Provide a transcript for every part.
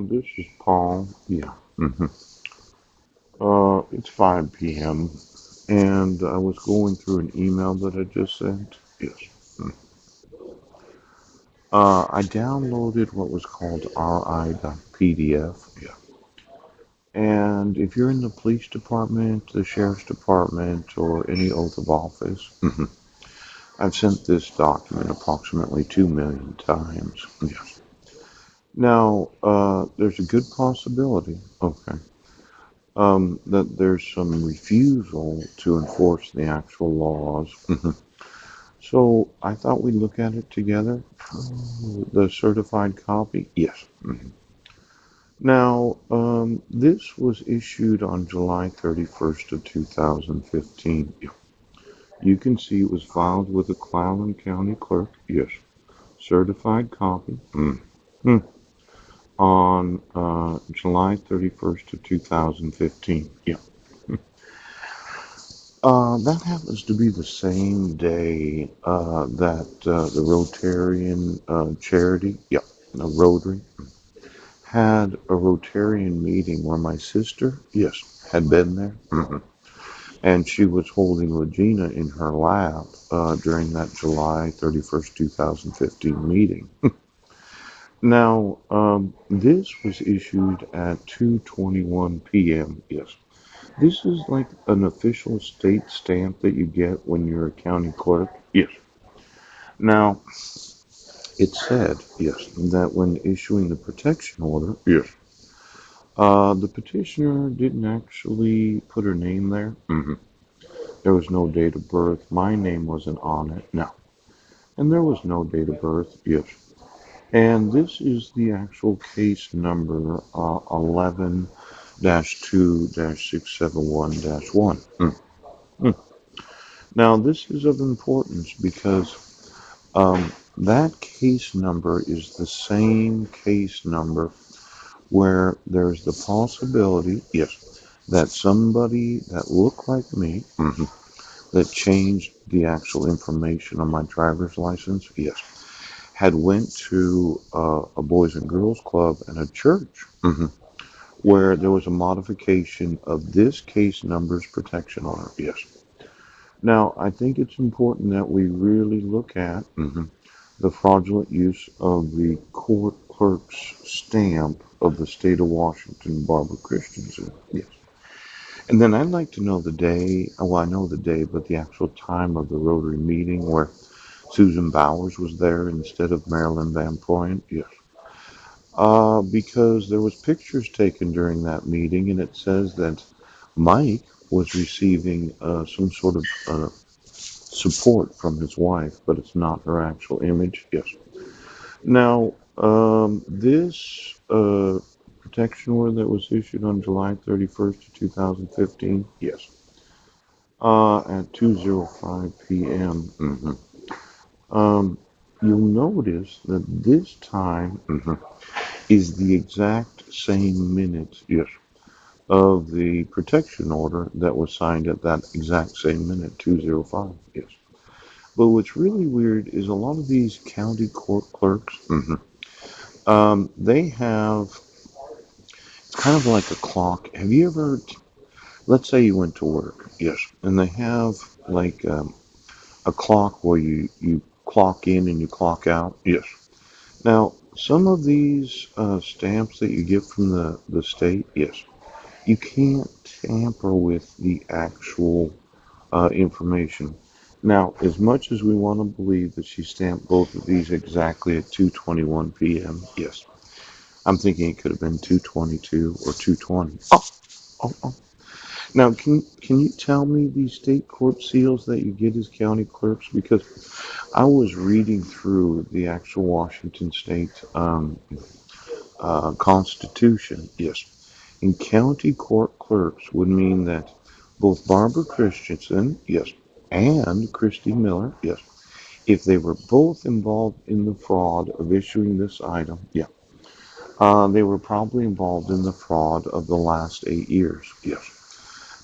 This is Paul. Yeah. It's 5 p.m. and I was going through an email that I just sent. Yes. Mm. I downloaded what was called RI.PDF. Yeah. And if you're in the police department, the sheriff's department, or any oath of office, I've sent this document approximately 2 million times. Yes. Now, there's a good possibility, okay, that there's some refusal to enforce the actual laws. So I thought we'd look at it together. The certified copy? Yes. Now, this was issued on July 31st of 2015. Yeah. You can see it was filed with the Clallam County Clerk. Yes. Certified copy. Hmm. On July 31st of 2015. Yeah. That happens to be the same day that the Rotarian charity, yeah, the Rotary, had a Rotarian meeting where my sister, yes, had been there. And she was holding Regina in her lap during that July 31st, 2015 meeting. Now, this was issued at 2:21 p.m. Yes. This is like an official state stamp that you get when you're a county clerk. Yes. Now, it said, yes, that when issuing the protection order, yes, the petitioner didn't actually put her name there. There was no date of birth. My name wasn't on it. No. And there was no date of birth. Yes. And this is the actual case number 11 2 671 1. Now, this is of importance because that case number is the same case number where there's the possibility, yes, that somebody that looked like me, that changed the actual information on my driver's license, yes, had went to a boys and girls club and a church, where there was a modification of this case number's protection order, yes. Now, I think it's important that we really look at the fraudulent use of the court clerk's stamp of the state of Washington, Barbara Christensen. Yes. And then I'd like to know the day, well, I know the day, but the actual time of the Rotary meeting where Susan Bowers was there instead of Marilyn Van Proyen. Yes. Because there was pictures taken during that meeting, and it says that Mike was receiving some sort of support from his wife, but it's not her actual image. Yes. Now, this protection order that was issued on July 31st, 2015, yes, at 2:05 p.m. You'll notice that this time is the exact same minute, yes, of the protection order that was signed at that exact same minute, 2:05, yes. But what's really weird is a lot of these county court clerks, they have, it's kind of like a clock. Have you ever, let's say you went to work, yes, and they have like a clock where you clock in and you clock out, yes. Now, some of these stamps that you get from the state, yes, you can't tamper with the actual information. Now, as much as we want to believe that she stamped both of these exactly at 2:21 p.m., yes, I'm thinking it could have been 2:22 or 2:20. Oh. Now, can you tell me these state court seals that you get as county clerks? Because I was reading through the actual Washington State Constitution. Yes, and county court clerks would mean that both Barbara Christensen, yes, and Christy Miller, yes, if they were both involved in the fraud of issuing this item, yeah, they were probably involved in the fraud of the last 8 years, yes.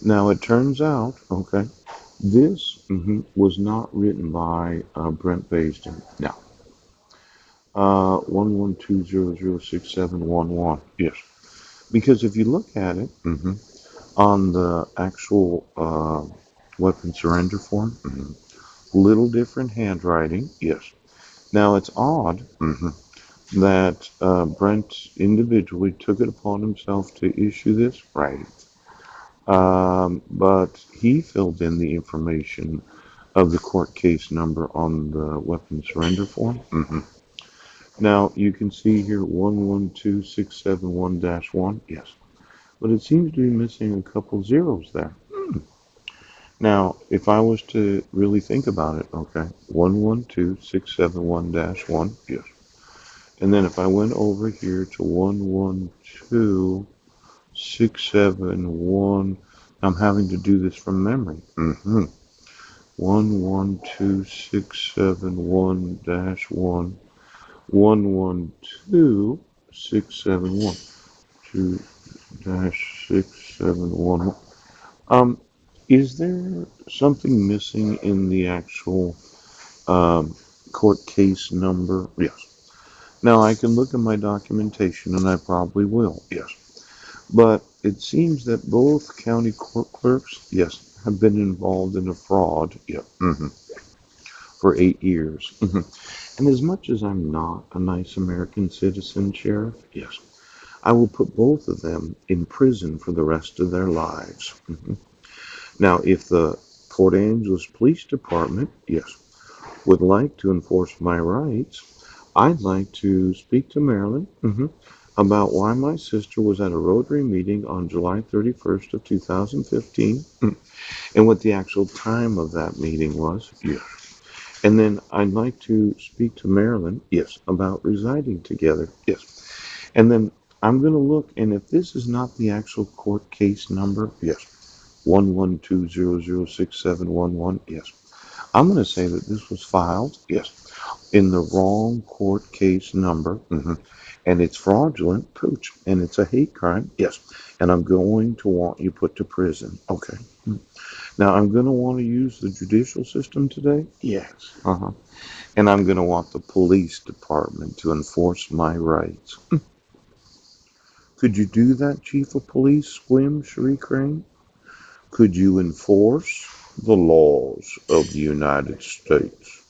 Now it turns out, okay, this was not written by Brent Basden. Now, 112006711. Yes. Because if you look at it, on the actual weapon surrender form, little different handwriting. Yes. Now it's odd that Brent individually took it upon himself to issue this writing. But he filled in the information of the court case number on the weapon surrender form. Now you can see here 112671-1. Yes. But it seems to be missing a couple zeros there. Now, if I was to really think about it, okay, 112671-1, yes. And then if I went over here to 112671, I'm having to do this from memory. 112671-1, 112671, 2-671. Um, is there something missing in the actual um, court case number? Yes. Now I can look at my documentation, and I probably will. Yes. But it seems that both county court clerks, yes, have been involved in a fraud. Yeah. For 8 years. And as much as I'm not a nice American citizen, Sheriff, yes, I will put both of them in prison for the rest of their lives. Now, if the Port Angeles Police Department, yes, would like to enforce my rights, I'd like to speak to Marilyn about why my sister was at a Rotary meeting on July 31st of 2015 and what the actual time of that meeting was. Yes. And then I'd like to speak to Marilyn, yes, about residing together. Yes. And then I'm going to look, and if this is not the actual court case number, yes, 112006711, yes, I'm going to say that this was filed, yes, in the wrong court case number, and it's fraudulent, pooch, and it's a hate crime, yes, and I'm going to want you put to prison. Okay. Now I'm going to want to use the judicial system today, yes, and I'm going to want the police department to enforce my rights. Could you do that, Chief of Police Squim Cherie Crane? Could you enforce the laws of the United States?